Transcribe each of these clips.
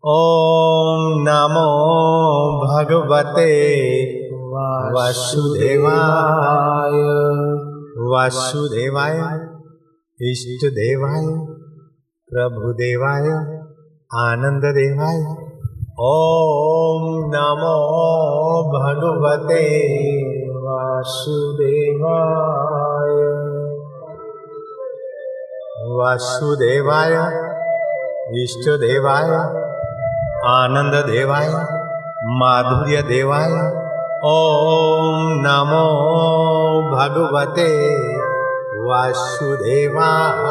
ओम नमो भगवते वासुदेवाय। वासुदेवाय इष्टदेवाय प्रभुदेवाय आनंददेवाय। ओम नमो भगवते वासुदेवाय। वासुदेवाय इष्टदेवाय आनंददेवाय माधुर्यदेवाय। ओम नमो भगवते वासुदेवाय।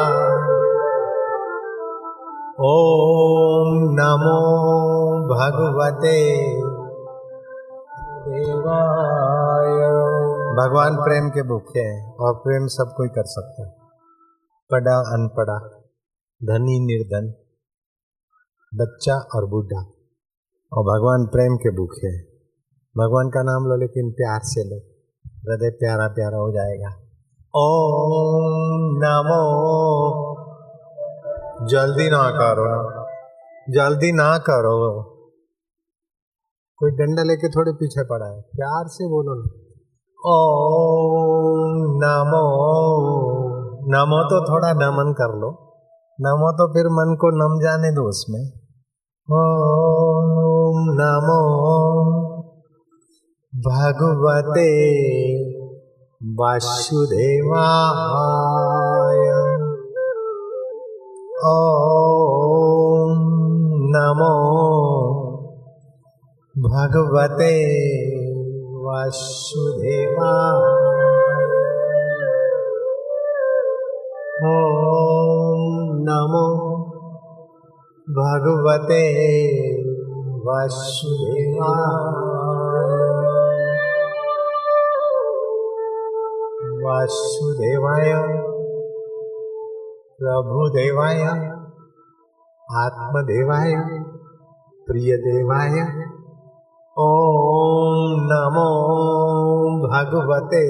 ओम नमो भगवते देवाय। भगवान प्रेम के भूखे हैं और प्रेम सब कोई कर सकता है, पढ़ा अनपढ़ा, धनी निर्धन, बच्चा और बूढ़ा, और भगवान प्रेम के भूखे हैं। भगवान का नाम लो लेकिन प्यार से लो, हृदय प्यारा प्यारा हो जाएगा। ओम नमो, जल्दी ना करो, जल्दी ना करो, कोई डंडा लेके थोड़े पीछे पड़ा है, प्यार से बोलो ना। ओम नमो, नमो तो थोड़ा नमन कर लो, नमो तो फिर मन को नम जाने दो उसमें। ओम नमो भगवते वासुदेवाय। ओम नमो भगवते वासुदेवाय। ओम नमो भगवते वासुदेवाय। वासुदेवाय प्रभुदेवाय आत्मदेवाय प्रियदेवाय। ओम नमो भगवते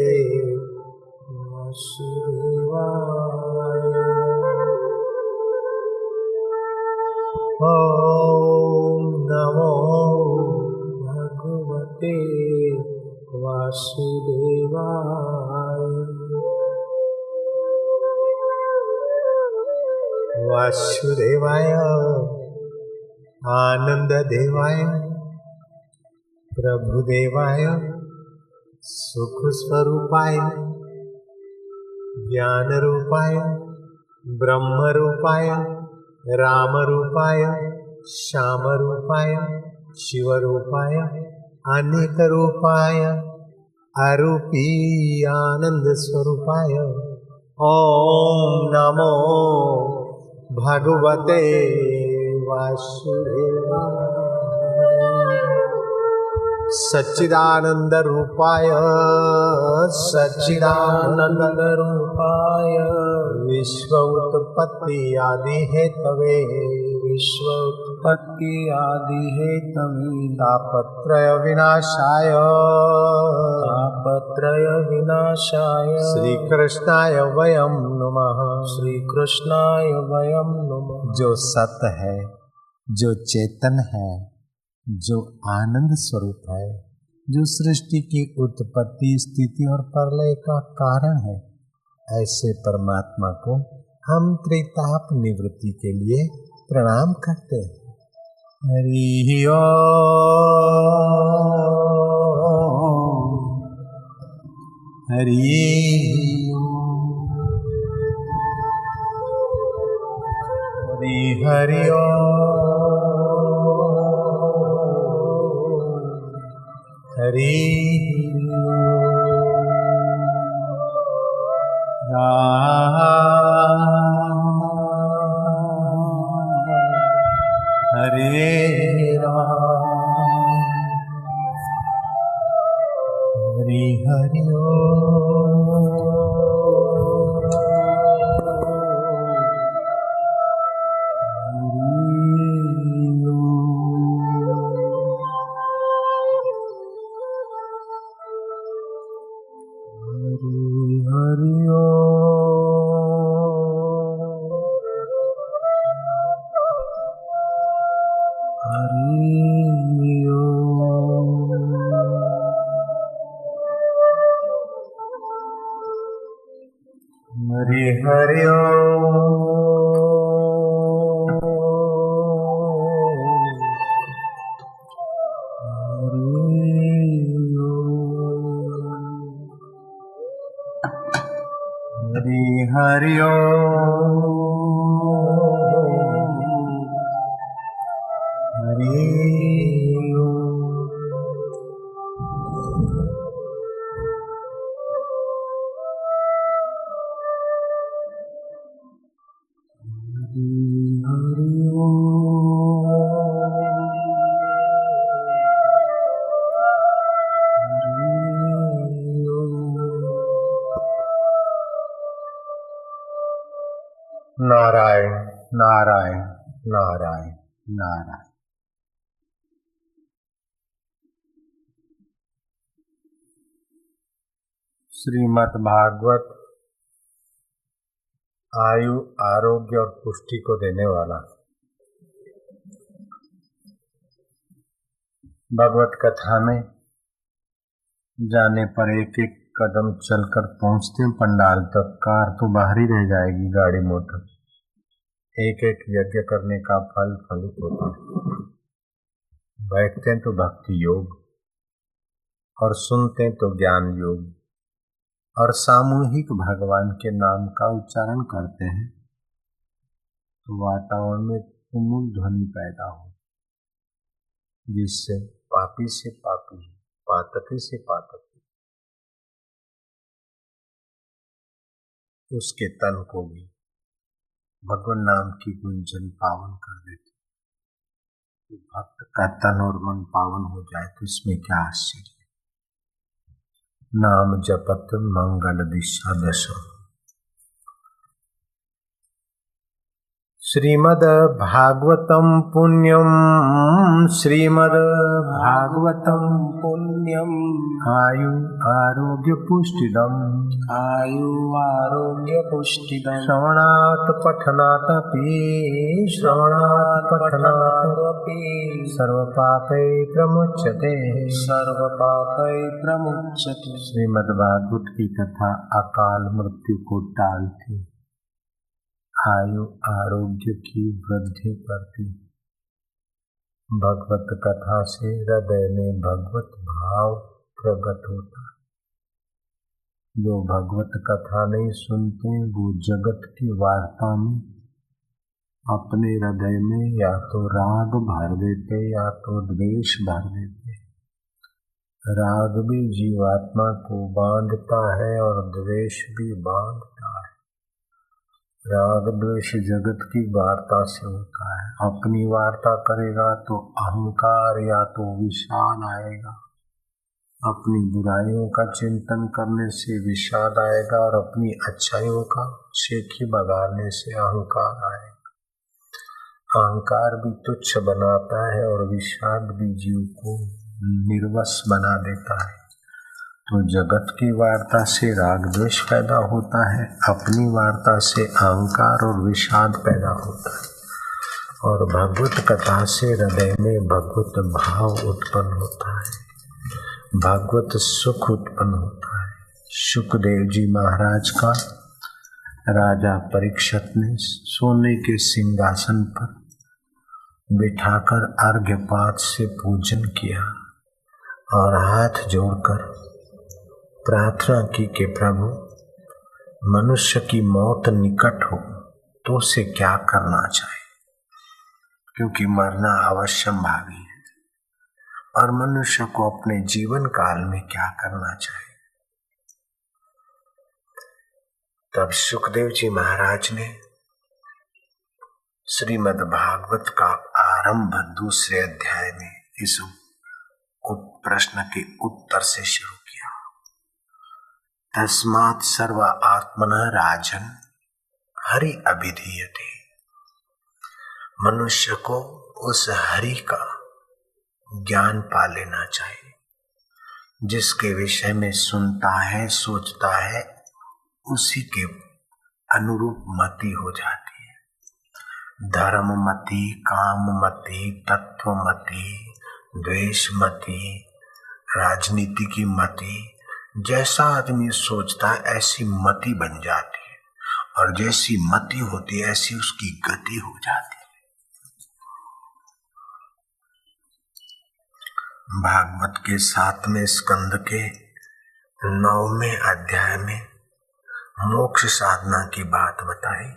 वासुदेवाय। ओम नमो भगवते वासुदेवाय। वासुदेवाय आनंददेवाय प्रभुदेवाय सुख स्वरूपाय ज्ञान रूपाय ब्रह्म रूपाय राम रूपाय श्याम रूपाय शिव रूपाय अनेक रूपाय अरूपी आनंद स्वरूपाय। ओम नमो भगवते वासुदेवाय। सच्चिदानंद रूपाय सच्चिदानंद रूपाय विश्व उत्पत्ति आदि हेतवे विश्व उत्पत्ति आदि हेतवे तापत्रय विनाशाय तापत्रय विनाशाय श्री कृष्णाय वयम नमः। श्री कृष्णाय वयम नमः। जो सत है, जो चेतन है, जो आनंद स्वरूप है, जो सृष्टि की उत्पत्ति स्थिति और प्रलय का कारण है, ऐसे परमात्मा को हम त्रिताप निवृत्ति के लिए प्रणाम करते हैं। हरि ओम हरि हरि हरि हरि राम हरे राम हरि हरि हरि हरि हरि नारायण नारायण नारायण नारायण। श्रीमद् भागवत आयु, आरोग्य और पुष्टि को देने वाला। भगवत कथा में जाने पर एक एक कदम चलकर पहुंचते हैं पंडाल तक। कार तो बाहर ही रह जाएगी, गाड़ी मोटर। एक एक यज्ञ करने का फल फलित होता है। बैठते हैं तो भक्ति योग और सुनते हैं तो ज्ञान योग और सामूहिक भगवान के नाम का उच्चारण करते हैं तो वातावरण में तुमुल ध्वनि पैदा हो, जिससे पापी से पापी, पातकी से पातकी उसके तन को भी भगवान नाम की गुंजन पावन कर देती। तो भक्त का तन और मन पावन हो जाए तो इसमें क्या आश्चर्य। नाम जपत मंगल दिशा दशा। श्रीमद् भागवतम पुण्यम, श्रीमद् भागवतम पुण्यम। आयु आरोग्य पुष्टिदम, आयु आरोग्य पुष्टिदम। श्रवणात् पठनादपि, श्रवणात् पठनादपि सर्व पापै प्रमुच्यते, सर्व पापै प्रमुच्यते। श्रीमद् भागवत की कथा अकाल मृत्यु को टालती, आयु आरोग्य की वृद्धि करती। भगवत कथा से हृदय में भगवत भाव प्रकट होता है। जो भगवत कथा नहीं सुनते वो जगत की वार्ता में अपने हृदय में या तो राग भर देते या तो द्वेष भर देते। राग भी जीवात्मा को बांधता है और द्वेष भी बांधता है। राग द्वेष जगत की वार्ता से होता है। अपनी वार्ता करेगा तो अहंकार या तो विषाद आएगा, अपनी बुराइयों का चिंतन करने से विषाद आएगा और अपनी अच्छाइयों का शेखी बगाड़ने से अहंकार आएगा। अहंकार भी तुच्छ बनाता है और विषाद भी जीव को निर्वश बना देता है। तो जगत की वार्ता से राग द्वेष पैदा होता है, अपनी वार्ता से अहंकार और विषाद पैदा होता है। और भगवत कथा से हृदय में भगवत भाव उत्पन्न होता है, भगवत सुख उत्पन्न होता है। शुकदेव जी महाराज का राजा परीक्षित ने सोने के सिंहासन पर बिठाकर अर्घ्यपात से पूजन किया और हाथ जोड़कर प्रार्थना की कि प्रभु, मनुष्य की मौत निकट हो तो उसे क्या करना चाहिए, क्योंकि मरना अवश्यंभावी है। और मनुष्य को अपने जीवन काल में क्या करना चाहिए। तब सुखदेव जी महाराज ने श्रीमद् भागवत का आरंभ दूसरे अध्याय में इस प्रश्न के उत्तर से शुरू किया। तस्मात् सर्व आत्मनः राजन हरि अभिधीयते। मनुष्य को उस हरि का ज्ञान पा लेना चाहिए जिसके विषय में सुनता है, सोचता है, उसी के अनुरूप मति हो जाती है। धर्म मति, काम मति, तत्व मति, द्वेष मति, राजनीति की मति, जैसा आदमी सोचता है ऐसी मति बन जाती है और जैसी मति होती है ऐसी उसकी गति हो जाती है। भागवत के 7वें स्कंद के 9वें अध्याय में मोक्ष साधना की बात बताई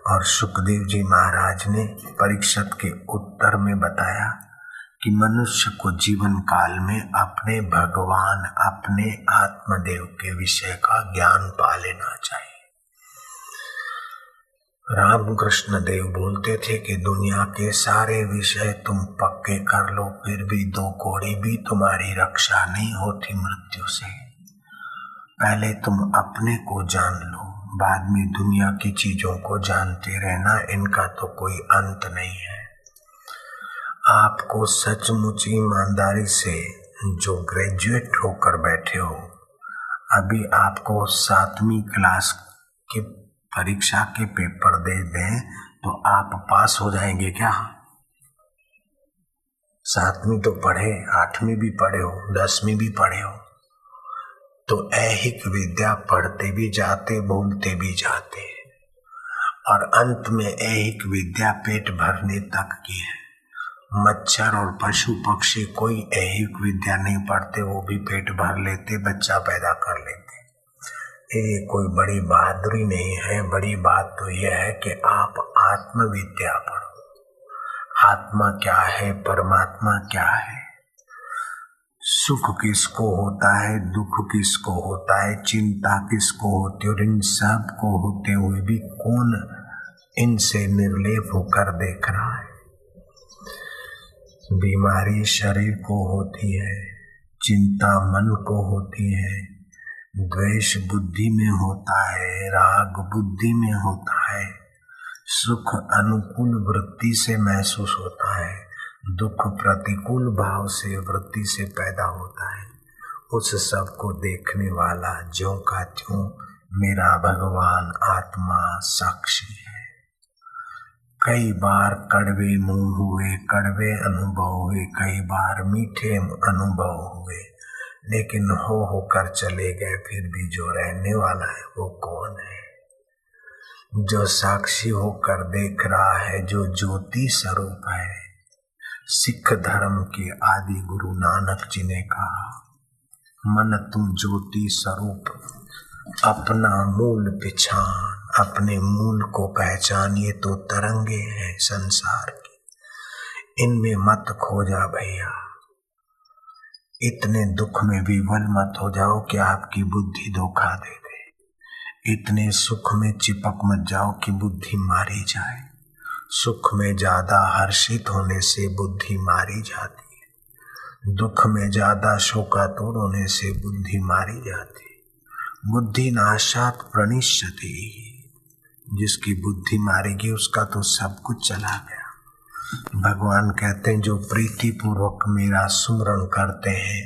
और सुखदेव जी महाराज ने परीक्षित के उत्तर में बताया कि मनुष्य को जीवन काल में अपने भगवान, अपने आत्मदेव के विषय का ज्ञान पा लेना चाहिए। रामकृष्ण देव बोलते थे कि दुनिया के सारे विषय तुम पक्के कर लो, फिर भी 2 कौड़ी भी तुम्हारी रक्षा नहीं होती मृत्यु से। पहले तुम अपने को जान लो, बाद में दुनिया की चीजों को जानते रहना, इनका तो कोई अंत नहीं है। आपको सचमुच ईमानदारी से जो ग्रेजुएट होकर बैठे हो, अभी आपको 7वीं क्लास की परीक्षा के पेपर दे दें तो आप पास हो जाएंगे क्या? 7वीं तो पढ़े, 8वीं भी पढ़े हो, 10वीं भी पढ़े हो, तो ऐहिक विद्या पढ़ते भी जाते, भूलते भी जाते, और अंत में ऐहिक विद्या पेट भरने तक की है। मच्छर और पशु पक्षी कोई ऐहिक विद्या नहीं पढ़ते, वो भी पेट भर लेते, बच्चा पैदा कर लेते। ये कोई बड़ी बहादुरी नहीं है। बड़ी बात तो यह है कि आप आत्म विद्या पढ़ो। आत्मा क्या है, परमात्मा क्या है, सुख किसको होता है, दुख किसको होता है, चिंता किसको होती है, और इन सब को होते हुए भी कौन इनसे निर्लेप होकर देख रहा है। बीमारी शरीर को होती है, चिंता मन को होती है, द्वेष बुद्धि में होता है, राग बुद्धि में होता है, सुख अनुकूल वृत्ति से महसूस होता है, दुख प्रतिकूल भाव से वृत्ति से पैदा होता है। उस सब को देखने वाला ज्यों का त्यों मेरा भगवान आत्मा साक्षी है। कई बार कड़वे मुंह हुए, कड़वे अनुभव हुए, कई बार मीठे अनुभव हुए, लेकिन हो कर चले गए। फिर भी जो रहने वाला है वो कौन है? जो साक्षी होकर देख रहा है, जो ज्योति स्वरूप है। सिख धर्म के आदि गुरु नानक जी ने कहा, मन तुम ज्योति स्वरूप अपना मूल पहचान, अपने मूल को पहचान। ये तो तरंगे हैं संसार की, इनमें मत खो जा भैया। इतने दुख में विवल मत हो जाओ कि आपकी बुद्धि धोखा दे दे। इतने सुख में चिपक मत जाओ कि बुद्धि मारी जाए। सुख में ज्यादा हर्षित होने से बुद्धि मारी जाती है, दुख में ज्यादा शोकातुर होने से बुद्धि मारी जाती है। बुद्धि नाशात प्रणिष्यति, जिसकी बुद्धि मारेगी उसका तो सब कुछ चला गया। भगवान कहते हैं जो प्रीति पूर्वक मेरा सुमरण करते हैं,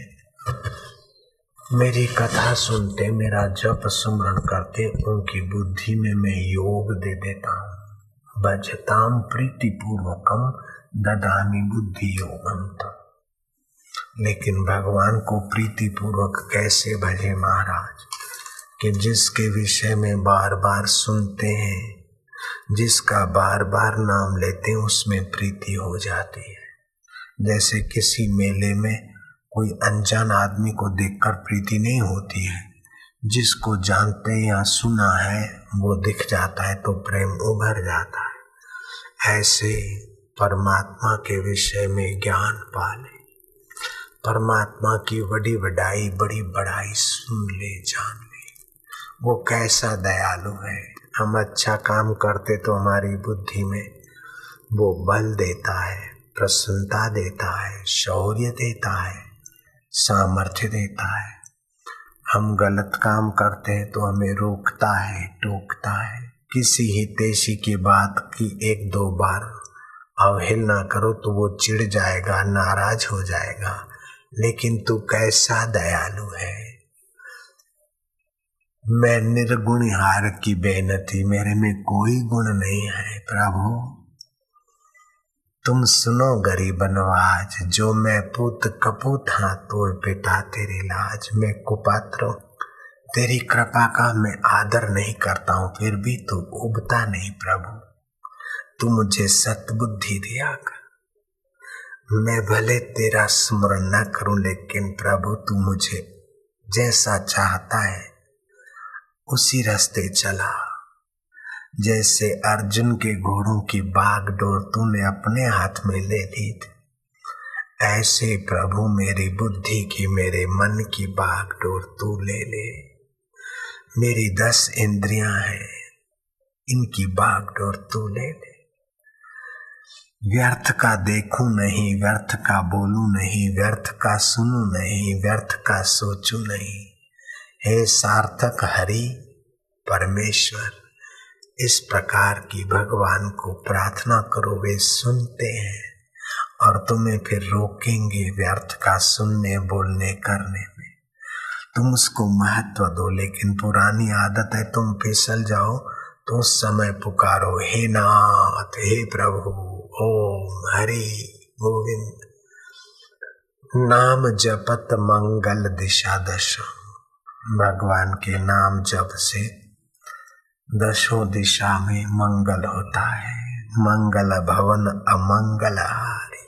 मेरी कथा सुनते, मेरा जप सुमरण करते, उनकी बुद्धि में मैं योग दे देता हूँ। भजताम प्रीति पूर्वकम ददामि बुद्धि योगम। लेकिन भगवान को प्रीति पूर्वक कैसे भजे महाराज? कि जिसके विषय में बार बार सुनते हैं, जिसका बार बार नाम लेते हैं, उसमें प्रीति हो जाती है। जैसे किसी मेले में कोई अनजान आदमी को देखकर प्रीति नहीं होती है, जिसको जानते या सुना है वो दिख जाता है तो प्रेम उभर जाता है। ऐसे परमात्मा के विषय में ज्ञान पाले, परमात्मा की बड़ी वडाई, बड़ी बड़ाई सुन ले, जान ले। वो कैसा दयालु है। हम अच्छा काम करते तो हमारी बुद्धि में वो बल देता है, प्रसन्नता देता है, शौर्य देता है, सामर्थ्य देता है। हम गलत काम करते हैं तो हमें रोकता है, टोकता है। किसी हितैषी की बात की 1-2 बार अवहेलना करो तो वो चिढ़ जाएगा, नाराज हो जाएगा। लेकिन तू कैसा दयालु है। मैं निर्गुण हार की बेनती, मेरे में कोई गुण नहीं है प्रभु। तुम सुनो गरीब नवाज, जो मैं पूत कपूत हाँ तो पिता तेरे लाज। मैं कुपात्र तेरी कृपा का मैं आदर नहीं करता हूं, फिर भी तू उबता नहीं प्रभु। तू मुझे सतबुद्धि दिया कर। मैं भले तेरा स्मरण न करूं, लेकिन प्रभु तू मुझे जैसा चाहता है उसी रास्ते चला। जैसे अर्जुन के घोड़ों की बागडोर तूने अपने हाथ में ले ली थी, ऐसे प्रभु मेरी बुद्धि की, मेरे मन की बागडोर तू ले ले। मेरी 10 इंद्रियां हैं, इनकी बागडोर तू ले ले। व्यर्थ का देखूं नहीं, व्यर्थ का बोलूं नहीं, व्यर्थ का सुनूं नहीं, व्यर्थ का सोचूं नहीं। हे सार्थक हरि परमेश्वर, इस प्रकार की भगवान को प्रार्थना करो। वे सुनते हैं और तुम्हें फिर रोकेंगे व्यर्थ का सुनने, बोलने, करने में। तुम उसको महत्व दो, लेकिन पुरानी आदत है तुम फिसल जाओ तो उस समय पुकारो, हे नाथ, हे प्रभु, ओम हरि गोविंद। नाम जपत मंगल दिशा दशो। भगवान के नाम जप से 10 दिशा में मंगल होता है। मंगल भवन अमंगल हारी।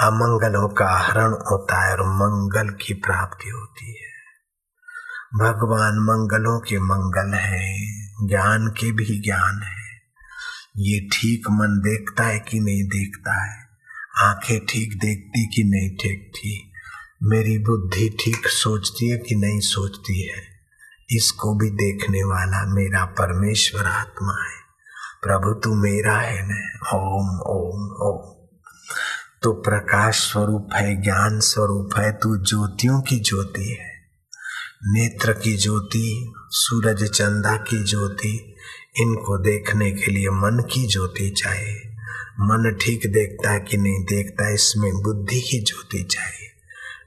अमंगलों का हरण होता है और मंगल की प्राप्ति होती है। भगवान मंगलों के मंगल है, ज्ञान के भी ज्ञान है। ये ठीक मन देखता है कि नहीं देखता है, आंखें ठीक देखती कि नहीं देखती, मेरी बुद्धि ठीक सोचती है कि नहीं सोचती है, इसको भी देखने वाला मेरा परमेश्वर आत्मा है। प्रभु तू मेरा है न। ओम ओम ओम। तू प्रकाश स्वरूप है, ज्ञान स्वरूप है, तू ज्योतियों की ज्योति है। नेत्र की ज्योति, सूरज चंदा की ज्योति, इनको देखने के लिए मन की ज्योति चाहिए। मन ठीक देखता है कि नहीं देखता है, इसमें बुद्धि की ज्योति चाहिए।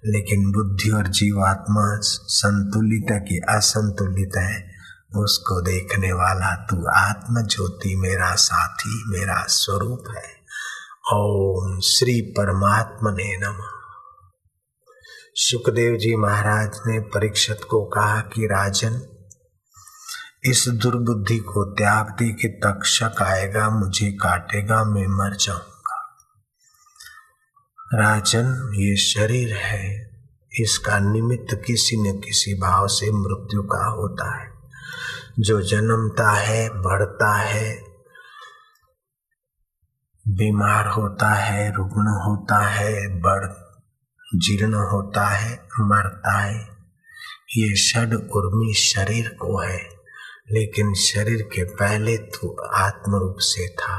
लेकिन बुद्धि और जीवात्मा संतुलित है कि असंतुलित है, उसको देखने वाला तू आत्म ज्योति मेरा साथी, मेरा स्वरूप है। ओम श्री परमात्मने नमः। सुखदेव जी महाराज ने परीक्षित को कहा कि राजन, इस दुर्बुद्धि को त्याग दे कि तक्षक आएगा, मुझे काटेगा, मैं मर जाऊंगा। राजन, ये शरीर है, इसका निमित्त किसी न किसी भाव से मृत्यु का होता है। जो जन्मता है, बढ़ता है, बीमार होता है, रुग्ण होता है, जीर्ण होता है, मरता है, ये षड उर्मी शरीर को है। लेकिन शरीर के पहले तू आत्म रूप से था।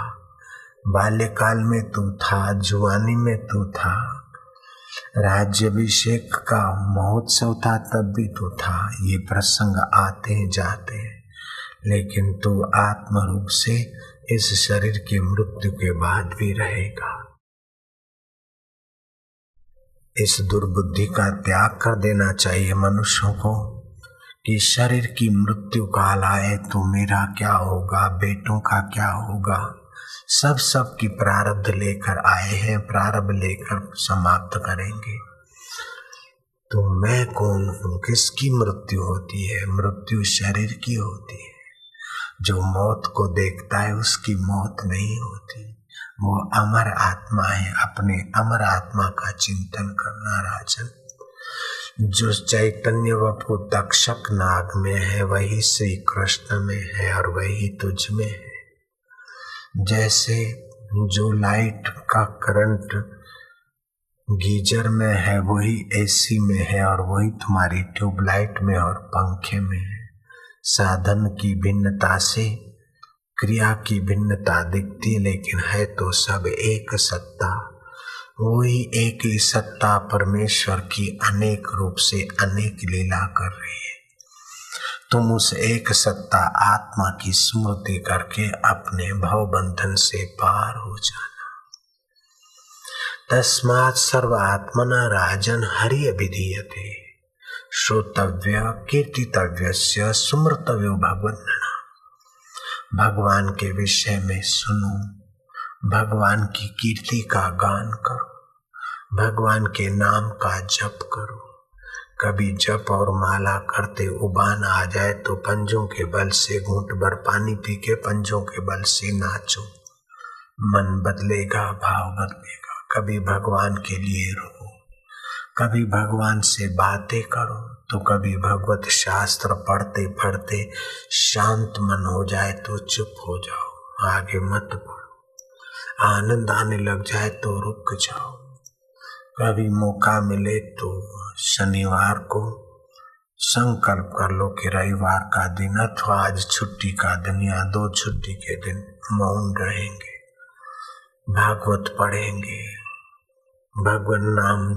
बाल्यकाल में तू था, जुआनी में तू था, राज्याभिषेक का महोत्सव था तब भी तू था। ये प्रसंग आते हैं जाते हैं, लेकिन तू आत्म रूप से इस शरीर की मृत्यु के बाद भी रहेगा। इस दुर्बुद्धि का त्याग कर देना चाहिए मनुष्यों को कि शरीर की मृत्यु काल आए तो मेरा क्या होगा, बेटों का क्या होगा। सब की प्रारब्ध लेकर आए हैं, प्रारब्ध लेकर समाप्त करेंगे। तो मैं कौन हूँ, किसकी मृत्यु होती है? मृत्यु शरीर की होती है। जो मौत को देखता है उसकी मौत नहीं होती, वो अमर आत्मा है। अपने अमर आत्मा का चिंतन करना राजन। जो चैतन्य वपु तक्षक नाग में है, वही श्री कृष्ण में है और वही तुझ में है। जैसे जो लाइट का करंट गीजर में है, वही एसी में है और वही तुम्हारी ट्यूबलाइट में और पंखे में है। साधन की भिन्नता से क्रिया की भिन्नता दिखती, लेकिन है तो सब एक सत्ता। वही एक ही सत्ता परमेश्वर की अनेक रूप से अनेक लीला कर रही है। तुम उस एक सत्ता आत्मा की स्मृति करके अपने भव बंधन से पार हो जाना। तस्मात् सर्व आत्मना राजन हरि अभिधीयते। श्रोतव्य कीर्तितव्यस्य सुमृतव्यो भगवन्नः। भगवान के विषय में सुनो, भगवान की कीर्ति का गान करो, भगवान के नाम का जप करो। कभी जप और माला करते उबान आ जाए तो पंजों के बल से घूंट भर पानी पी के पंजों के बल से नाचो, मन बदलेगा, भाव बदलेगा। कभी भगवान के लिए रो, कभी भगवान से बातें करो, तो कभी भगवत शास्त्र पढ़ते पढ़ते शांत मन हो जाए तो चुप हो जाओ, आगे मत बढ़ो। आनंद आने लग जाए तो रुक जाओ। कभी मौका मिले तो शनिवार को संकल्प कर लो कि रविवार का दिन अथवा आज छुट्टी का दिन या 2 छुट्टी के दिन मौन रहेंगे, भागवत पढ़ेंगे, भगवान नाम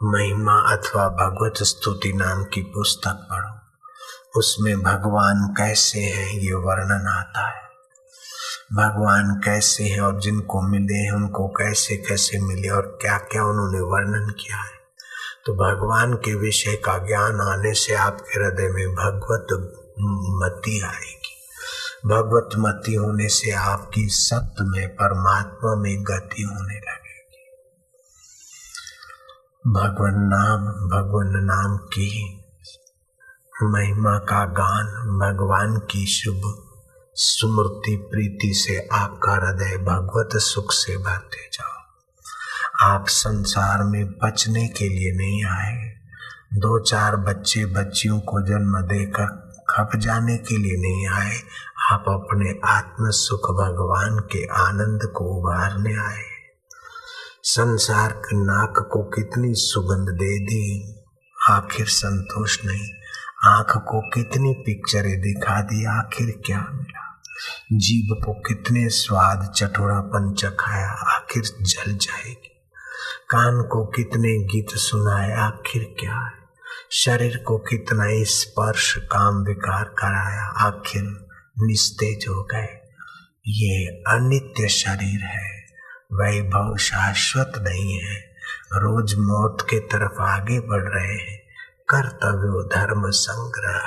महिमा अथवा भगवत स्तुति नाम की पुस्तक पढ़ो। उसमें भगवान कैसे हैं ये वर्णन आता है। भगवान कैसे हैं और जिनको मिले हैं उनको कैसे कैसे मिले और क्या क्या उन्होंने वर्णन किया है। तो भगवान के विषय का ज्ञान आने से आपके हृदय में भगवत मति आएगी। भगवत मति होने से आपकी सत्य में परमात्मा में गति होने लगेगी। भगवान नाम की महिमा का गान, भगवान की शुभ स्मृति प्रीति से आपका हृदय भगवत सुख से भरते जाओ। आप संसार में बचने के लिए नहीं आए, 2-4 बच्चे बच्चियों को जन्म देकर खप जाने के लिए नहीं आए। आप अपने आत्म सुख भगवान के आनंद को उभारने आए। संसार के नाक को कितनी सुगंध दे दी, आखिर संतोष नहीं। आंख को कितनी पिक्चरें दिखा दी, आखिर क्या मिला। जीभ को कितने स्वाद चटोरापन चखाया, आखिर जल जाएगी। कान को कितने गीत सुनाए, आखिर क्या है। शरीर को कितना स्पर्श काम विकार कराया, आखिर निस्तेज हो गए। ये अनित्य शरीर है, वैभव शाश्वत नहीं है। रोज मौत के तरफ आगे बढ़ रहे हैं। कर्तव्य धर्म संग्रह,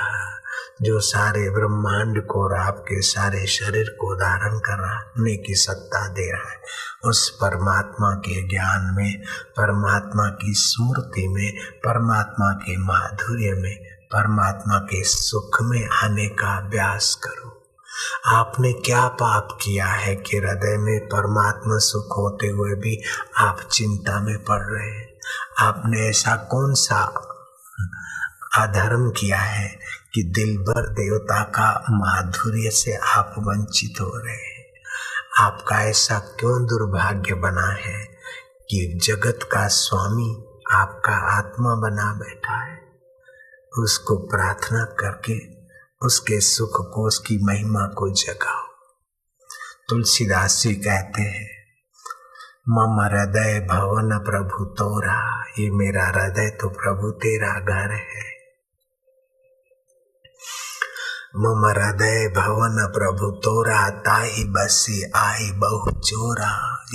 जो सारे ब्रह्मांड को और आपके सारे शरीर को धारण करने की सत्ता दे रहा है, उस परमात्मा के ज्ञान में, परमात्मा की स्मृति में, परमात्मा के माधुर्य में, परमात्मा के सुख में आने का अभ्यास करो। आपने क्या पाप किया है कि हृदय में परमात्मा सुख होते हुए भी आप चिंता में पड़ रहे हैं? आपने ऐसा कौन सा अधर्म किया है कि दिल भर देवता का माधुर्य से आप वंचित हो रहे हैं? आपका ऐसा क्यों दुर्भाग्य बना है कि जगत का स्वामी आपका आत्मा बना बैठा है? उसको प्रार्थना करके उसके सुख को, उसकी महिमा को जगाओ। तुलसीदास जी कहते हैं, मम हृदय भवन प्रभु तोरा, ये मेरा हृदय तो प्रभु तेरा घर है। मम हृदय भवन प्रभु तोरा, ताही बसी आई बहु चोरा।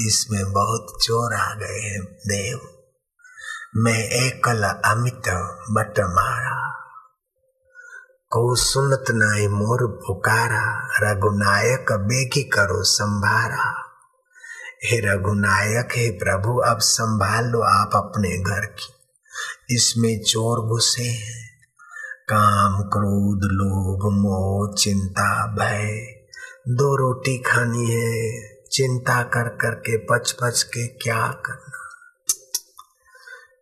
इसमें बहुत चोर आ गए हैं देव। मैं एकल अमित बट मारा, को सुनत नाई मोर पुकारा। रघुनायक बेगी करो संभारा। हे रघुनायक, हे प्रभु, अब संभाल लो आप अपने घर की। इसमें चोर घुसे हैं, काम क्रोध लोभ मोह चिंता भय। 2 रोटी खानी है, चिंता कर करके पच पच के क्या करना।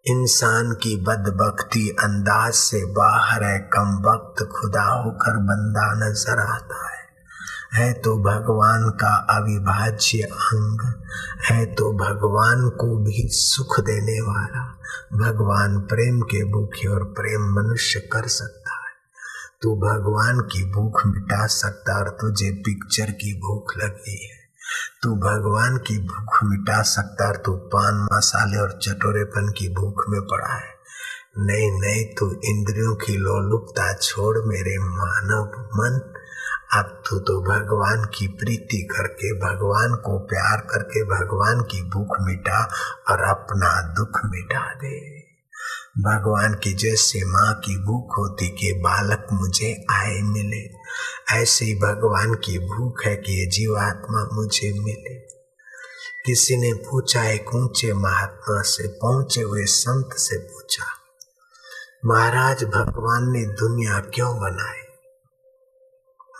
इंसान की बदबख्ती अंदाज से बाहर है, कम वक्त खुदा होकर बंदा नजर आता है तो भगवान का अविभाज्य अंग है, तो भगवान को भी सुख देने वाला। भगवान प्रेम के भूखे और प्रेम मनुष्य कर सकता है। तू भगवान की भूख मिटा सकता और तुझे पिक्चर की भूख लगी है। तू भगवान की भूख मिटा सकता और तू पान मसाले और चटोरेपन की भूख में पड़ा है। नहीं, तू इंद्रियों की लोलुपता छोड़ मेरे मानव मन। अब तू तो भगवान की प्रीति करके, भगवान को प्यार करके भगवान की भूख मिटा और अपना दुख मिटा दे। भगवान की जैसे माँ की भूख होती कि बालक मुझे आए मिले, ऐसे ही भगवान की भूख है कि ये जीवात्मा मुझे मिले। किसी ने पूछा, एक ऊंचे महात्मा से, पहुंचे हुए संत से पूछा, महाराज भगवान ने दुनिया क्यों बनाई?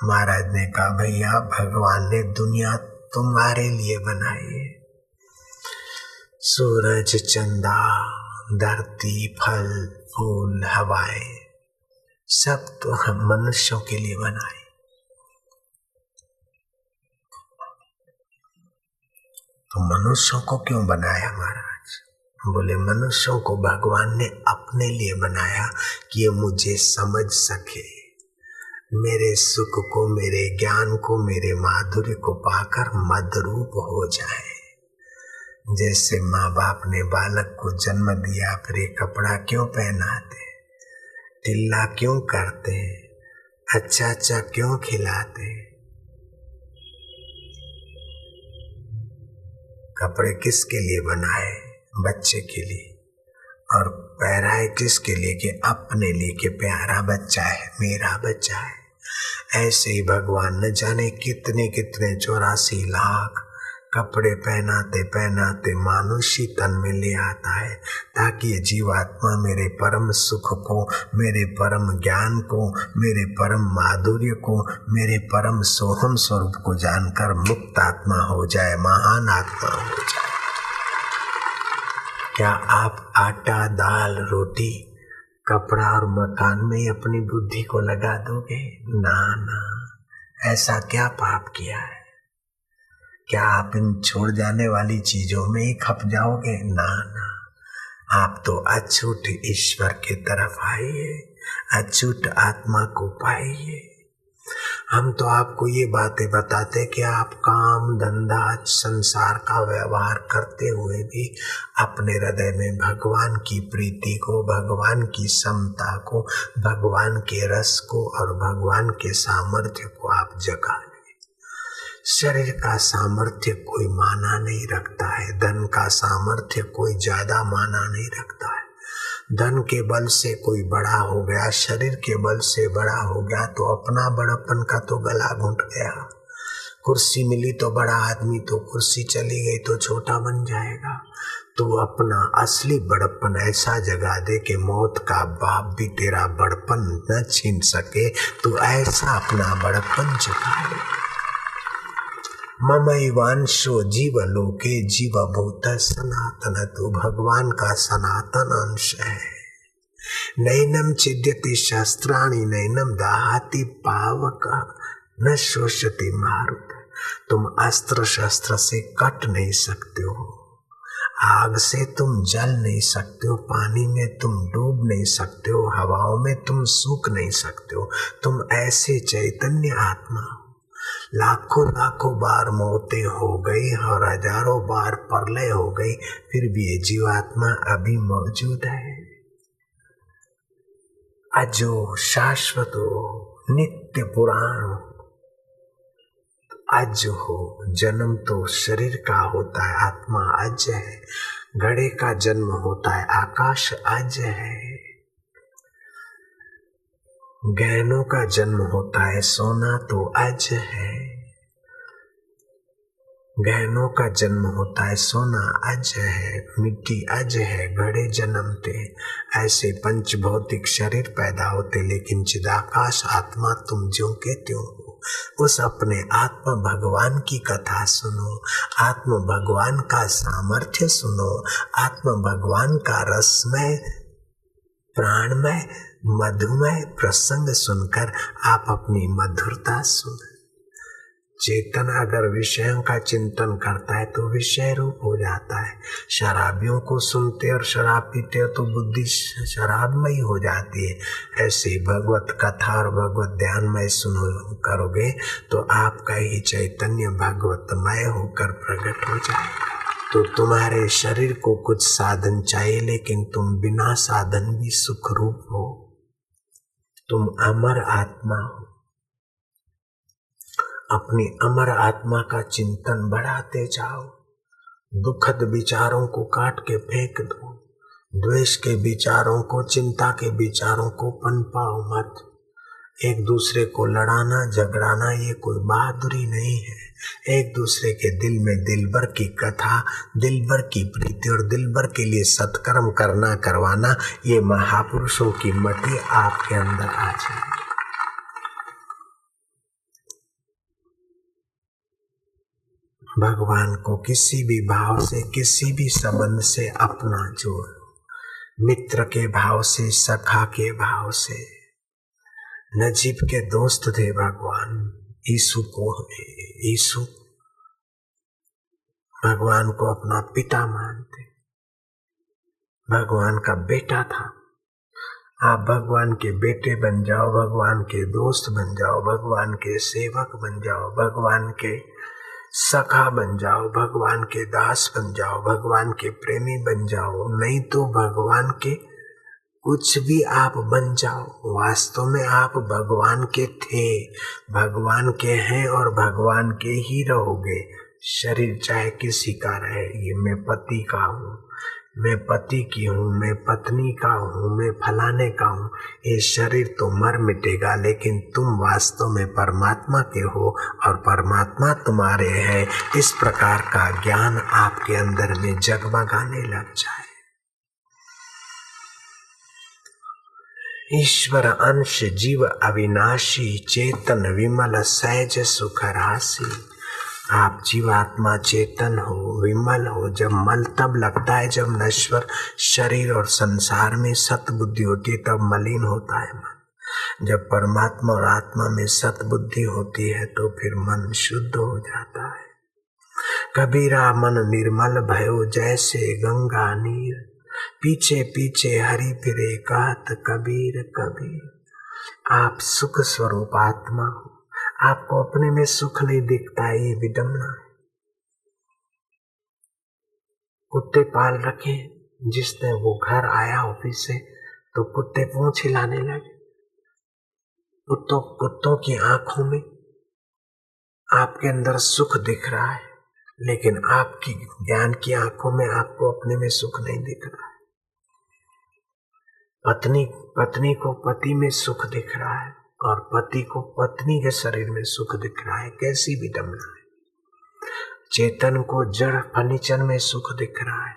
महाराज ने कहा भैया भगवान ने दुनिया तुम्हारे लिए बनाई है। सूरज, चंदा, धरती, फल, फूल, हवाएं सब तो हम मनुष्यों के लिए बनाए। तो मनुष्यों को क्यों बनाया महाराज? बोले मनुष्यों को भगवान ने अपने लिए बनाया कि ये मुझे समझ सके, मेरे सुख को, मेरे ज्ञान को, मेरे माधुर्य को पाकर मदरूप हो जाए। जैसे माँ बाप ने बालक को जन्म दिया, फिर ये कपड़ा क्यों पहनाते, टिल्ला क्यों करते, अच्छा अच्छा क्यों खिलाते? कपड़े किसके लिए बनाए? बच्चे के लिए। और पहराए किसके लिए? कि अपने लिए, कि प्यारा बच्चा है, मेरा बच्चा है। ऐसे ही भगवान न जाने कितने कितने 84 लाख कपड़े पहनाते पहनाते मानुषी तन में ले आता है, ताकि ये जीवात्मा मेरे परम सुख को, मेरे परम ज्ञान को, मेरे परम माधुर्य को, मेरे परम सोहम स्वरूप को जानकर मुक्त आत्मा हो जाए, महान आत्मा हो जाए। क्या आप आटा, दाल, रोटी, कपड़ा और मकान में अपनी बुद्धि को लगा दोगे? ना ना, ऐसा क्या पाप किया है? क्या आप इन छोड़ जाने वाली चीजों में ही खप जाओगे? ना ना, आप तो अछूत ईश्वर की तरफ आइए, अछूत आत्मा को पाइए। हम तो आपको ये बातें बताते कि आप काम धंधा संसार का व्यवहार करते हुए भी अपने हृदय में भगवान की प्रीति को, भगवान की समता को, भगवान के रस को और भगवान के सामर्थ्य को आप जगा लें। शरीर का सामर्थ्य कोई माना नहीं रखता है, धन का सामर्थ्य कोई ज्यादा माना नहीं रखता है। धन के बल से कोई बड़ा हो गया, शरीर के बल से बड़ा हो गया तो अपना बड़प्पन का तो गला घुट गया। कुर्सी मिली तो बड़ा आदमी, तो कुर्सी चली गई तो छोटा बन जाएगा। तो अपना असली बड़प्पन ऐसा जगा दे कि मौत का बाप भी तेरा बड़प्पन न छीन सके, तो ऐसा अपना बड़प्पन जगा ले। ममैवांशो जीवलोके जीवभूत सनातन, तो भगवान का सनातन अंश है। नैनम छिद्यति शस्त्राणि नैनम दाहति पावक न शोषति मारुत। तुम अस्त्र शस्त्र से कट नहीं सकते हो, आग से तुम जल नहीं सकते हो, पानी में तुम डूब नहीं सकते हो, हवाओं में तुम सूख नहीं सकते हो। तुम ऐसे चैतन्य आत्मा हो। लाखों लाखों बार मौतें हो गई और हजारों बार प्रलय हो गई, फिर भी ये जीवात्मा अभी मौजूद है। अजो शाश्वत हो, नित्य पुराण हो, अज हो। जन्म तो शरीर का होता है, आत्मा अज है। घड़े का जन्म होता है, आकाश अज है। गहनों का जन्म होता है, सोना तो अज है। गहनों का जन्म होता है, सोना अज है, मिट्टी अज है, घड़े जन्मते। ऐसे पंच भौतिक शरीर पैदा होते, लेकिन चिदाकाश आत्मा तुम ज्यों के त्यों हो। उस अपने आत्मा भगवान की कथा सुनो, आत्म भगवान का सामर्थ्य सुनो, आत्म भगवान का रसमय, प्राणमय, मधुमय प्रसंग सुनकर आप अपनी मधुरता सुन। चेतन अगर विषयों का चिंतन करता है तो विषय रूप हो जाता है। शराबियों को सुनते और शराब पीते हो तो बुद्धि शराबमयी हो जाती है। ऐसे ही भगवत कथा और भगवत ध्यानमय सुनो करोगे तो आपका ही चैतन्य भगवतमय होकर प्रकट हो जाएगा। तो तुम्हारे शरीर को कुछ साधन चाहिए, लेकिन तुम बिना साधन भी सुख रूप हो। तुम अमर आत्मा हो। अपनी अमर आत्मा का चिंतन बढ़ाते जाओ। दुखद विचारों को काट के फेंक दो। द्वेष के विचारों को, चिंता के विचारों को पनपाओ मत। एक दूसरे को लड़ाना झगड़ाना ये कोई बहादुरी नहीं है। एक दूसरे के दिल में दिलबर की कथा, दिलबर की प्रीति और दिलबर के लिए सत्कर्म करना करवाना, ये महापुरुषों की मति आपके अंदर आ जाए। भगवान को किसी भी भाव से, किसी भी संबंध से अपना जोड़ो। मित्र के भाव से, सखा के भाव से। नजीब के दोस्त थे भगवान। यीशु को, यीशु भगवान को अपना पिता मानते, भगवान का बेटा था। आप भगवान के बेटे बन जाओ, भगवान के दोस्त बन जाओ, भगवान के सेवक बन जाओ, भगवान के सखा बन जाओ, भगवान के दास बन जाओ, भगवान के प्रेमी बन जाओ, नहीं तो भगवान के कुछ भी आप बन जाओ। वास्तव में आप भगवान के थे, भगवान के हैं और भगवान के ही रहोगे। शरीर चाहे किसी का रहे, ये मैं पति का हूँ, मैं पति की हूँ, मैं पत्नी का हूँ, मैं फलाने का हूँ, ये शरीर तो मर मिटेगा, लेकिन तुम वास्तव में परमात्मा के हो और परमात्मा तुम्हारे है। इस प्रकार का ज्ञान आपके अंदर में जगमगाने लग जाए। ईश्वर अंश जीव अविनाशी, चेतन विमल सहज सुख राशि। आप जीवात्मा चेतन हो, विमल हो। जब मल तब लगता है जब नश्वर शरीर और संसार में सत बुद्धि होती है, तब मलिन होता है मन। जब परमात्मा और आत्मा में सत बुद्धि होती है तो फिर मन शुद्ध हो जाता है। कबीरा मन निर्मल भयो जैसे गंगा नीर, पीछे पीछे हरि फिरे कहत कबीर कबीर। आप सुख स्वरूप आत्मा हो, आपको अपने में सुख नहीं दिखता है, ये विडंबना है। कुत्ते पाल रखे, जिसने वो घर आया ऑफिस से तो कुत्ते पूंछ हिलाने लगे। कुत्तों की आंखों में आपके अंदर सुख दिख रहा है, लेकिन आपकी ज्ञान की आंखों में आपको अपने में सुख नहीं दिख रहा है। पत्नी को पति में सुख दिख रहा है और पति को पत्नी के शरीर में सुख दिख रहा है। कैसी विडंबना है। चेतन को जड़ फर्नीचर में सुख दिख रहा है,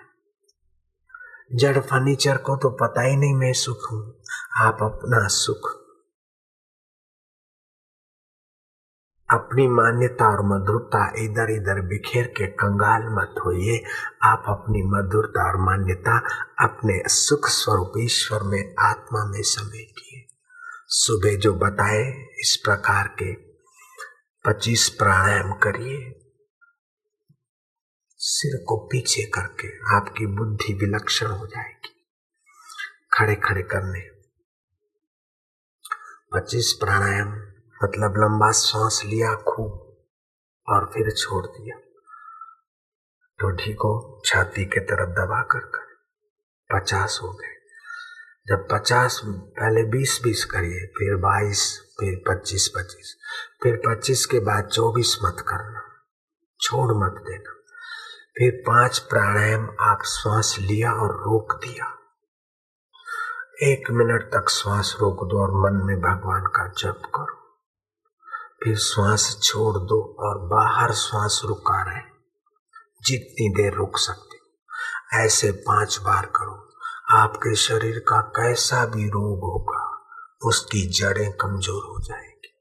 जड़ फर्नीचर को तो पता ही नहीं मैं सुख हूं। आप अपना सुख, अपनी मान्यता और मधुरता इधर इधर बिखेर के कंगाल मत होइए। आप अपनी मधुरता और मान्यता अपने सुख स्वरूप ईश्वर में, आत्मा में समेटिए। सुबह जो बताए इस प्रकार के 25 प्राणायाम करिए, सिर को पीछे करके। आपकी बुद्धि विलक्षण हो जाएगी। खड़े खड़े करने 25 प्राणायाम मतलब लंबा सांस लिया खूब और फिर छोड़ दिया। ठोड़ी को छाती के तरफ दबा कर 50 हो गए। जब 50, पहले 20-20 करिए, फिर 22, फिर 25-25, फिर 25 के बाद 24 मत करना, छोड़ मत देना। फिर 5 प्राणायाम आप श्वास लिया और रोक दिया। 1 मिनट तक श्वास रोक दो और मन में भगवान का जप करो। फिर श्वास छोड़ दो और बाहर श्वास रुका रहे, जितनी देर रुक सकते। ऐसे 5 बार करो। आपके शरीर का कैसा भी रोग होगा, उसकी जड़ें कमजोर हो जाएगी।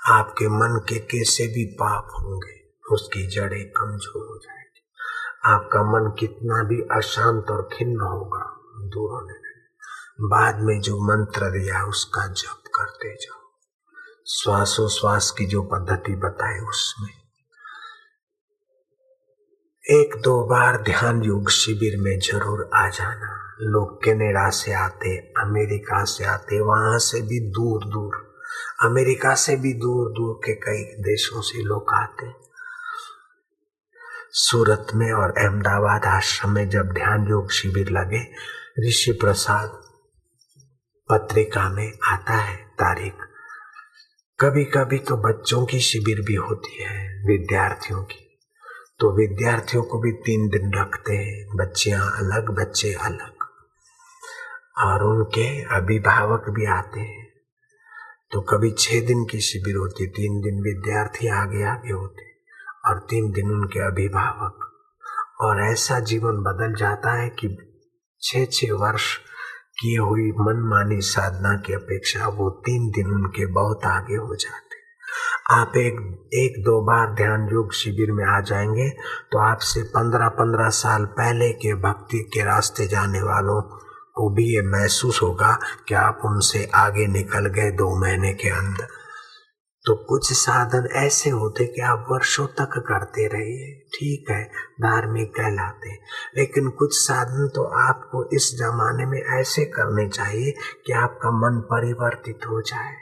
आपके मन के कैसे भी पाप होंगे, उसकी जड़ें कमजोर हो जाएगी। आपका मन कितना भी अशांत और खिन्न होगा, दूर होने लगे। बाद में जो मंत्र दिया उसका जप करते जाओ। श्वासोश्वास की जो पद्धति बताई उसमें 1-2 बार ध्यान योग शिविर में जरूर आ जाना। लोग कनाडा से आते, अमेरिका से आते, वहां से भी दूर दूर, अमेरिका से भी दूर दूर के कई देशों से लोग आते। सूरत में और अहमदाबाद आश्रम में जब ध्यान योग शिविर लगे, ऋषि प्रसाद पत्रिका में आता है तारीख। कभी कभी तो बच्चों की शिविर भी होती है, विद्यार्थियों की, तो विद्यार्थियों को भी 3 दिन रखते हैं। बच्चियां अलग, बच्चे अलग, और उनके अभिभावक भी आते हैं। तो कभी 6 दिन की शिविर होती, 3 दिन विद्यार्थी आगे आगे होते और 3 दिन उनके अभिभावक, और ऐसा जीवन बदल जाता है कि 6-6 वर्ष किए हुई मनमानी साधना की अपेक्षा वो 3 दिन उनके बहुत आगे हो जाते। आप एक दो बार ध्यान योग शिविर में आ जाएंगे तो आपसे 15-15 साल पहले के भक्ति के रास्ते जाने वालों को भी ये महसूस होगा कि आप उनसे आगे निकल गए 2 महीने के अंदर। तो कुछ साधन ऐसे होते कि आप वर्षों तक करते रहिए, ठीक है, धार्मिक कहलाते, लेकिन कुछ साधन तो आपको इस जमाने में ऐसे करने चाहिए कि आपका मन परिवर्तित हो जाए,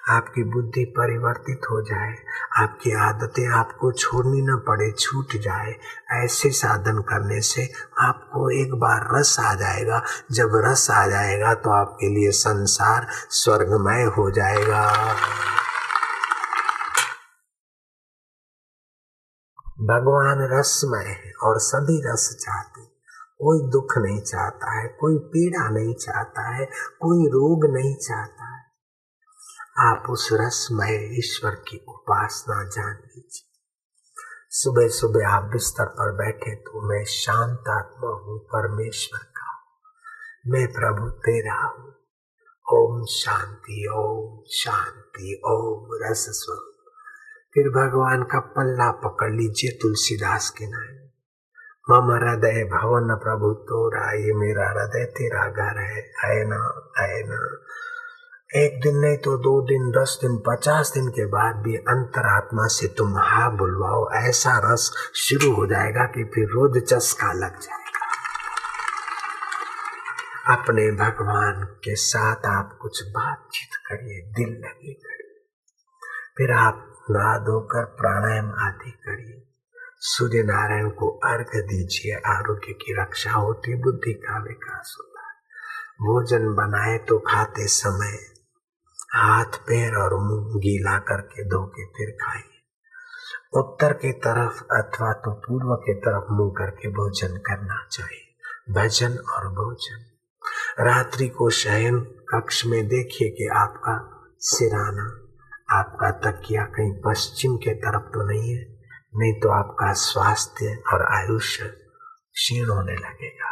आपकी बुद्धि परिवर्तित हो जाए, आपकी आदतें आपको छोड़नी न पड़े, छूट जाए। ऐसे साधन करने से आपको एक बार रस आ जाएगा। जब रस आ जाएगा तो आपके लिए संसार स्वर्गमय हो जाएगा। भगवान रसमय है और सभी रस चाहते, कोई दुख नहीं चाहता है, कोई पीड़ा नहीं चाहता है, कोई रोग नहीं चाहता है। आप उस रसमय ईश्वर की उपासना जान लीजिए। सुबह सुबह आप बिस्तर पर बैठे तो मैं शांत आत्मा हूँ परमेश्वर का, मैं प्रभु तेरा हूँ। ओम शांति, ओम शांति, ओम रस स्वरूप। फिर भगवान का पल्ला पकड़ लीजिए तुलसीदास के नाम, मम हृदय भवन प्रभु तोरा, ये मेरा हृदय तेरा घर है ना, है ना। एक दिन नहीं तो 2 दिन, 10 दिन, 50 दिन के बाद भी अंतरात्मा से तुम हाँ बुलवाओ, ऐसा रस शुरू हो जाएगा कि फिर रोज चस्का लग जाएगा। अपने भगवान के साथ आप कुछ बातचीत करिए, दिल लगी करिए, फिर आप नहा धोकर प्राणायाम आदि करिए, सूर्य नारायण को अर्घ्य दीजिए। आरोग्य की रक्षा होती, बुद्धि का विकास होता है। भोजन बनाए तो खाते समय हाथ पैर और मुंह गीला करके धो के फिर खाइए। उत्तर की तरफ अथवा तो पूर्व की तरफ मुंह करके भोजन करना चाहिए। भजन और भोजन। रात्रि को शयन कक्ष में देखिए कि आपका सिराना, आपका तकिया कहीं पश्चिम के तरफ तो नहीं है, नहीं तो आपका स्वास्थ्य और आयुष्य क्षीण होने लगेगा।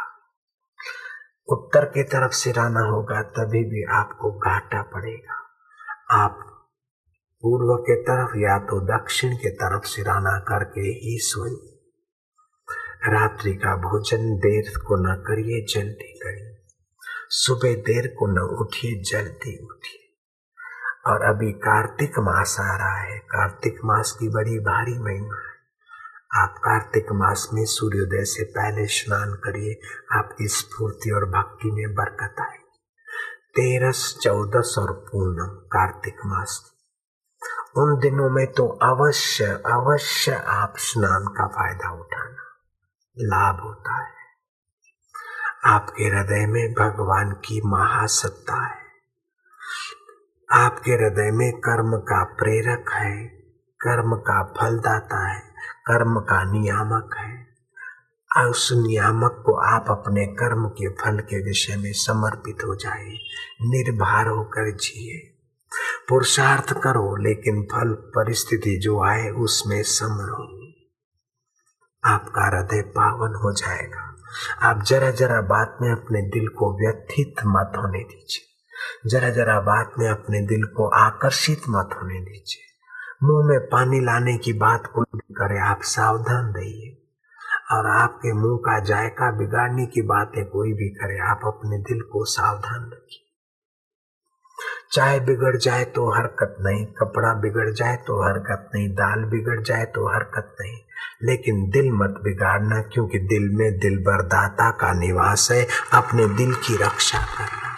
उत्तर की तरफ सिराना होगा तभी भी आपको घाटा पड़ेगा। आप पूर्व के तरफ या तो दक्षिण के तरफ सिराना करके ही सोइए। रात्रि का भोजन देर को न करिए, जल्दी करिए। सुबह देर को न उठिए, जल्दी उठिए। और अभी कार्तिक मास आ रहा है, कार्तिक मास की बड़ी भारी महिमा है। आप कार्तिक मास में सूर्योदय से पहले स्नान करिए, आपकी स्फूर्ति और भक्ति में बरकत आएगी। 13, 14 और पूर्णम कार्तिक मास, उन दिनों में तो अवश्य आप स्नान का फायदा उठाना, लाभ होता है। आपके हृदय में भगवान की महासत्ता है। आपके हृदय में कर्म का प्रेरक है, कर्म का फलदाता है, कर्म का नियामक है। उस नियामक को आप अपने कर्म के फल के विषय में समर्पित हो जाइए, निर्भर होकर जिए। पुरुषार्थ करो लेकिन फल परिस्थिति जो आए उसमें सम रहो। आपका हृदय पावन हो जाएगा। आप जरा जरा बात में अपने दिल को व्यथित मत होने दीजिए, जरा जरा बात में अपने दिल को आकर्षित मत होने दीजिए। मुंह में पानी लाने की बात कोई भी करे, आप सावधान रहिए। और आपके मुंह का जायका बिगाड़ने की बातें कोई भी करे, आप अपने दिल को सावधान रखिए। चाय बिगड़ जाए तो हरकत नहीं, कपड़ा बिगड़ जाए तो हरकत नहीं, दाल बिगड़ जाए तो हरकत नहीं, लेकिन दिल मत बिगाड़ना, क्योंकि दिल में दिलबर दाता का निवास है। अपने दिल की रक्षा करना।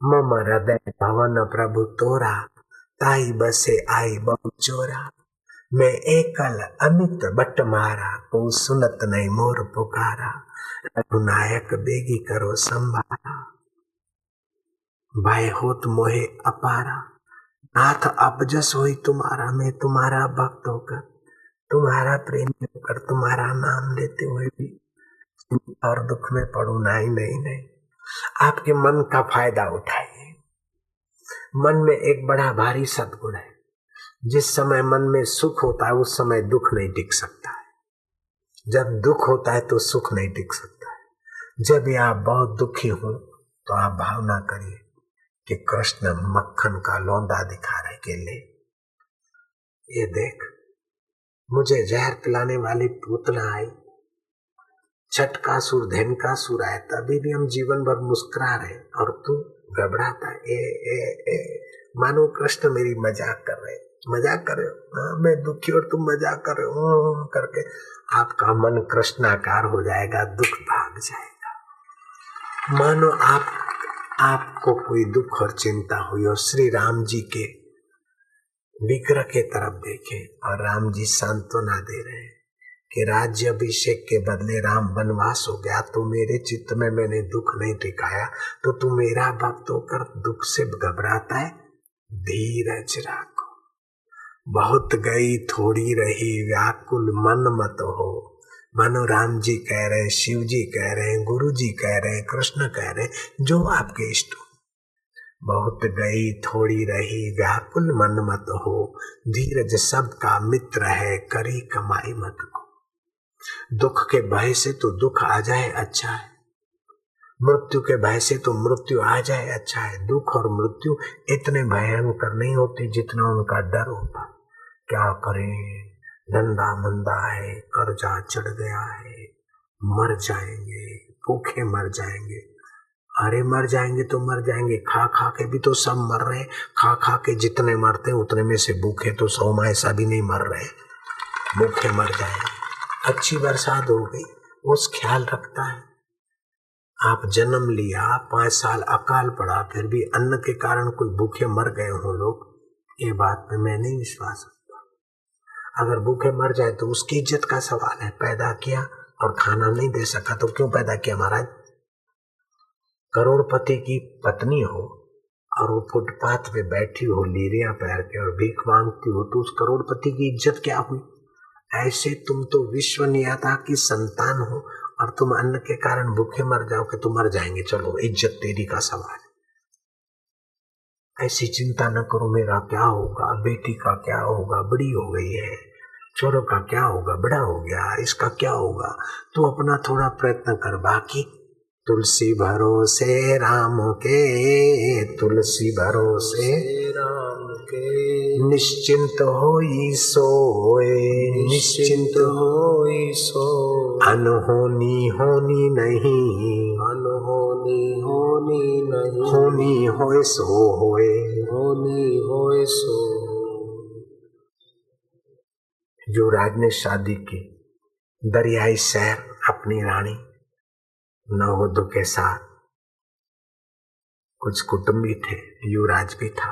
मम हृदय भवन प्रभु तोरा, ताई बसे आई बहु चोरा। मैं एकल अमित बट मारा, को सुनत नहीं मोर पुकारा। रघुनायक बेगी करो संभारा, भय होत मोहे अपारा। नाथ अब जस होई तुम्हारा, मैं तुम्हारा भक्त होकर, तुम्हारा प्रेमी होकर, तुम्हारा नाम लेते हुए भी और दुख में पड़ू नहीं नहीं नहीं। आपके मन का फायदा उठाइए। मन में एक बड़ा भारी सद्गुण है, जिस समय मन में सुख होता है उस समय दुख नहीं टिक सकता है, जब दुख होता है तो सुख नहीं टिक सकता है। जब आप बहुत दुखी हो तो आप भावना करिए कि कृष्ण मक्खन का लौंडा दिखा रहे कि ले ये देख, मुझे जहर पिलाने वाली पूतना आई, छठ का सुर धन का सुर आया, तभी भी हम जीवन भर मुस्कुरा रहे और तू घबराता ए मानो कृष्ण मेरी मजाक कर रहे, मजाक कर रहे हो, मैं दुखी और तुम मजाक कर रहे हो करके आपका मन कृष्णाकार हो जाएगा, दुख भाग जाएगा। मानो आपको कोई दुख और चिंता हुई और श्री राम जी के विग्रह के तरफ देखे और राम जी सांत्वना दे रहे हैं कि राज्य अभिषेक के बदले राम वनवास हो गया, तो मेरे चित्त में मैंने दुख नहीं टिकाया, तो तू मेरा भक्त होकर दुख से घबराता है। धीरज रखो, बहुत गई थोड़ी रही व्याकुल मन मत हो। मानो राम जी कह रहे हैं, शिव जी कह रहे हैं, गुरु जी कह रहे हैं, कृष्ण कह रहे हैं, जो आपके इष्ट हो। बहुत गई थोड़ी रही व्याकुल मन मत हो, धीरज सबका मित्र है, करी कमाई मत को। दुख के भय से तो दुख आ जाए अच्छा है, मृत्यु के भय से तो मृत्यु आ जाए अच्छा है। दुख और मृत्यु इतने भयंकर नहीं होते जितना उनका डर होता। क्या करें, धंधा मंदा है, कर्जा चढ़ गया है, मर जाएंगे, भूखे मर जाएंगे। अरे मर जाएंगे तो मर जाएंगे, खा खा के भी तो सब मर रहे, खा खा के जितने मरते उतने में से भूखे तो 100 में ऐसा भी नहीं मर रहे, भूखे मर जाएंगे। अच्छी बरसात हो गई, उस ख्याल रखता है। आप जन्म लिया, 5 साल अकाल पड़ा, फिर भी अन्न के कारण कोई भूखे मर गए हो लोग, ये बात पे मैं नहीं विश्वास रखता। अगर भूखे मर जाए तो उसकी इज्जत का सवाल है। पैदा किया और खाना नहीं दे सका तो क्यों पैदा किया महाराज? करोड़पति की पत्नी हो और वो फुटपाथ पे बैठी हो लीरियां पैर के और भीख मांगती हो, तो उस करोड़पति की इज्जत क्या हुई? ऐसे तुम तो विश्वनियता की संतान हो और तुम अन्न के कारण भूखे मर जाओगे तो मर जाएंगे, चलो इज्जत तेरी का सवाल है। ऐसी चिंता न करो मेरा क्या होगा, बेटी का क्या होगा, बड़ी हो गई है, छोरों का क्या होगा, बड़ा हो गया, इसका क्या होगा। तू अपना थोड़ा प्रयत्न कर, बाकी तुलसी भरोसे राम के, तुलसी भरोसे राम के, निश्चिंत होई सोए, निश्चिंत होई सो, अनहोनी होनी नहीं, अनहोनी होनी नहीं, होनी होए सो होए, होनी होए सो। युवराज ने शादी की, दरियाई शहर अपनी रानी नववधु के साथ, कुछ कुटुंबी थे, युवराज भी था,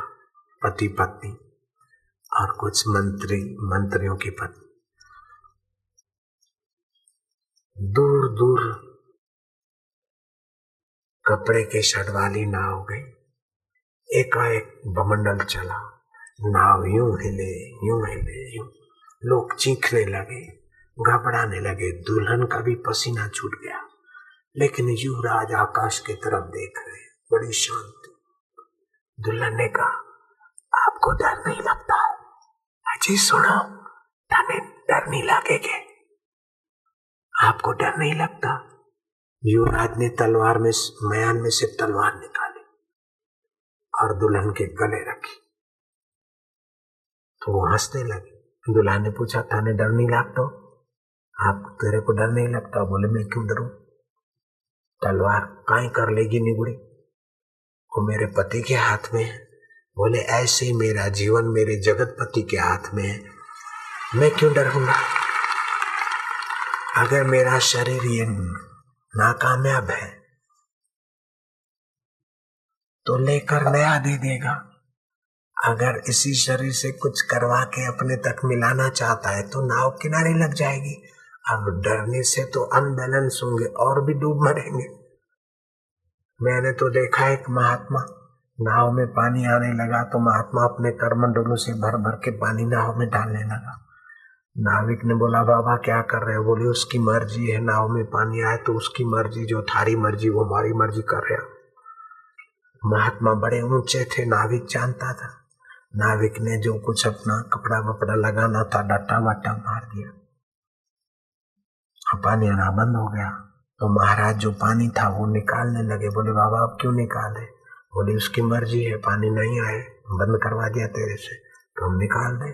पति पत्नी और कुछ मंत्रियों की पत्नी। दूर दूर कपड़े के शड वाली नाव गई, एकाएक बमंडल चला, नाव यूं हिले यूं, लोग चीखने लगे, घबराने लगे, दुल्हन का भी पसीना छूट गया। लेकिन युवराज आकाश की तरफ देख रहे, बड़ी शांति। दुल्हन ने कहा, आपको डर नहीं लगता है? अजी सुनो, डर नहीं लगेगा, आपको डर नहीं लगता? युवराज ने तलवार में मयान में से तलवार निकाली और दुल्हन के गले रखी, तो वो हंसने लगी। दुल्हन ने पूछा, थाने डर नहीं लगता? आप तेरे को डर नहीं लगता? बोले, मैं क्यों डरूं, तलवार काई कर लेगी निगुड़ी, वो मेरे पति के हाथ में है। बोले, ऐसे ही मेरा जीवन मेरे जगतपति के हाथ में है, मैं क्यों डरूंगा? अगर मेरा शरीर ये नाकामयाब है तो लेकर नया दे देगा, अगर इसी शरीर से कुछ करवा के अपने तक मिलाना चाहता है तो नाव किनारे लग जाएगी। अब डरने से तो अनबैलेंस होंगे और भी डूब मरेंगे। मैंने तो देखा एक महात्मा, नाव में पानी आने लगा तो महात्मा अपने करमंडलों से भर भर के पानी नाव में डालने लगा। नाविक ने बोला बाबा क्या कर रहे हो? बोले उसकी मर्जी है, नाव में पानी आए तो उसकी मर्जी, जो थारी मर्जी वो हमारी मर्जी कर रहे हो। महात्मा बड़े ऊंचे थे, नाविक जानता था। नाविक ने जो कुछ अपना कपड़ा वपड़ा लगाना था डटा वटा मार दिया, पानी आना बंद हो गया। तो महाराज जो पानी था वो निकालने लगे। बोले बाबा आप क्यों निकाले? बोले उसकी मर्जी है, पानी नहीं आए, बंद करवा दिया तेरे से तो हम निकाल दे।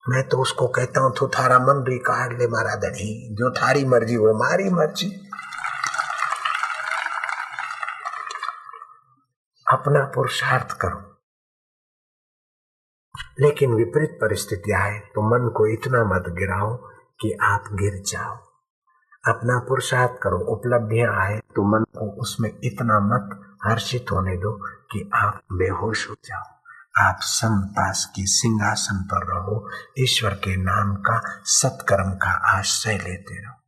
मैं तो उसको कहता हूं तू थारा मन री काट ले मारा धनी, जो थारी मर्जी वो मारी मर्जी। अपना पुरुषार्थ करो, लेकिन विपरीत परिस्थितियां आए तो मन को इतना मत गिराओ कि आप गिर जाओ। अपना पुरुषार्थ करो, उपलब्धियां आए तो मन को उसमें इतना मत हर्षित होने दो कि आप बेहोश हो जाओ। आप समपास के सिंहासन पर रहो, ईश्वर के नाम का सत्कर्म का आश्रय लेते रहो।